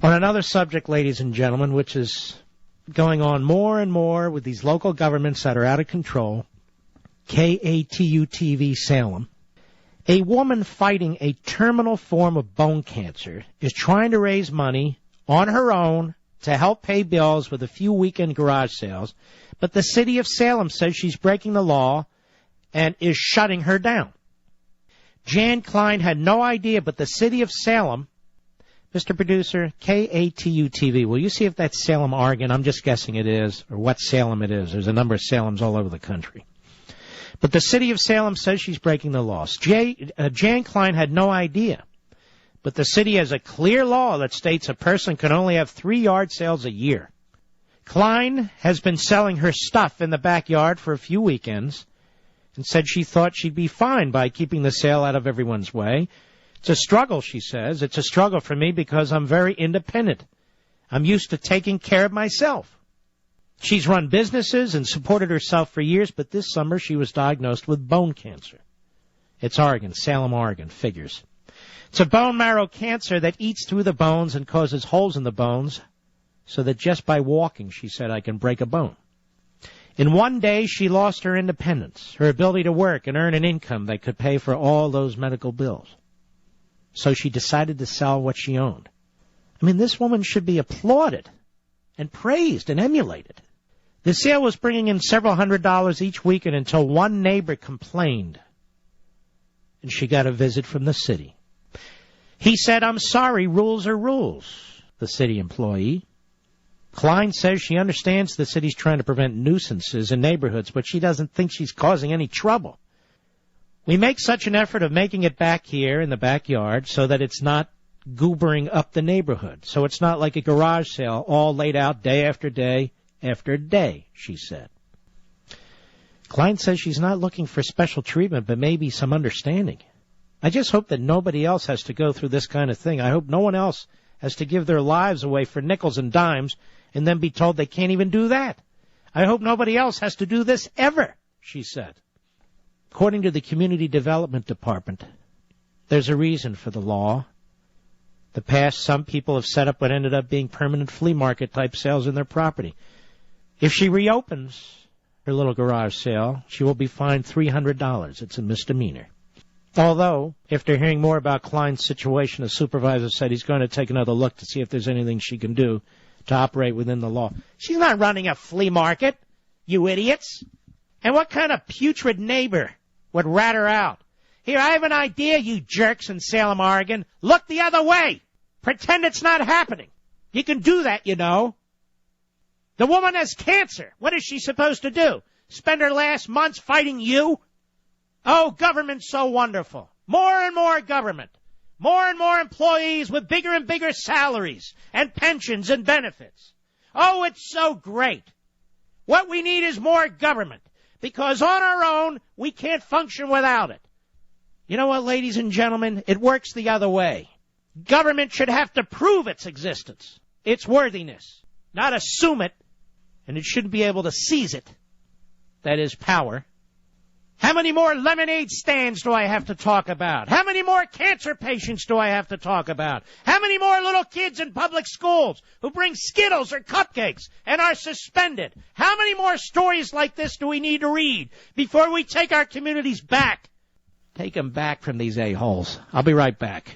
On another subject, ladies and gentlemen, which is going on more and more with these local governments that are out of control, KATU-TV Salem, a woman fighting a terminal form of bone cancer is trying to raise money on her own to help pay bills with a few weekend garage sales, but the city of Salem says she's breaking the law and is shutting her down. Jan Klein had no idea, but the city of Salem, Mr. Producer, KATU-TV, will you see if that's Salem, Oregon? I'm just guessing it is, or what Salem it is. There's a number of Salems all over the country. But the city of Salem says she's breaking the laws. Jan Klein had no idea. But the city has a clear law that states a person can only have 3 yard sales a year. Klein has been selling her stuff in the backyard for a few weekends and said she thought she'd be fine by keeping the sale out of everyone's way. It's a struggle, she says. It's a struggle for me because I'm very independent. I'm used to taking care of myself. She's run businesses and supported herself for years, but this summer she was diagnosed with bone cancer. It's Oregon, Salem, Oregon, figures. It's a bone marrow cancer that eats through the bones and causes holes in the bones so that just by walking, she said, I can break a bone. In one day, she lost her independence, her ability to work and earn an income that could pay for all those medical bills. So she decided to sell what she owned. I mean, this woman should be applauded and praised and emulated. The sale was bringing in several $100s each weekend until one neighbor complained, and she got a visit from the city. He said, I'm sorry, rules are rules, the city employee. Klein says she understands the city's trying to prevent nuisances in neighborhoods, but she doesn't think she's causing any trouble. We make such an effort of making it back here in the backyard so that it's not goobering up the neighborhood. So it's not like a garage sale all laid out day after day after day, she said. Klein says she's not looking for special treatment, but maybe some understanding. I just hope that nobody else has to go through this kind of thing. I hope no one else has to give their lives away for nickels and dimes and then be told they can't even do that. I hope nobody else has to do this ever, she said. According to the Community Development Department, there's a reason for the law. The past, some people have set up what ended up being permanent flea market type sales in their property. If she reopens her little garage sale, she will be fined $300. It's a misdemeanor. Although, after hearing more about Klein's situation, the supervisor said he's going to take another look to see if there's anything she can do to operate within the law. She's not running a flea market, you idiots. And what kind of putrid neighbor would rat her out? Here, I have an idea, you jerks in Salem, Oregon. Look the other way. Pretend it's not happening. You can do that, you know. The woman has cancer. What is she supposed to do? Spend her last months fighting you? Oh, government's so wonderful. More and more government. More and more employees with bigger and bigger salaries and pensions and benefits. Oh, it's so great. What we need is more government, because on our own, we can't function without it. You know what, ladies and gentlemen? It works the other way. Government should have to prove its existence, its worthiness, not assume it, and it shouldn't be able to seize it. That is power. How many more lemonade stands do I have to talk about? How many more cancer patients do I have to talk about? How many more little kids in public schools who bring Skittles or cupcakes and are suspended? How many more stories like this do we need to read before we take our communities back? Take them back from these a-holes. I'll be right back.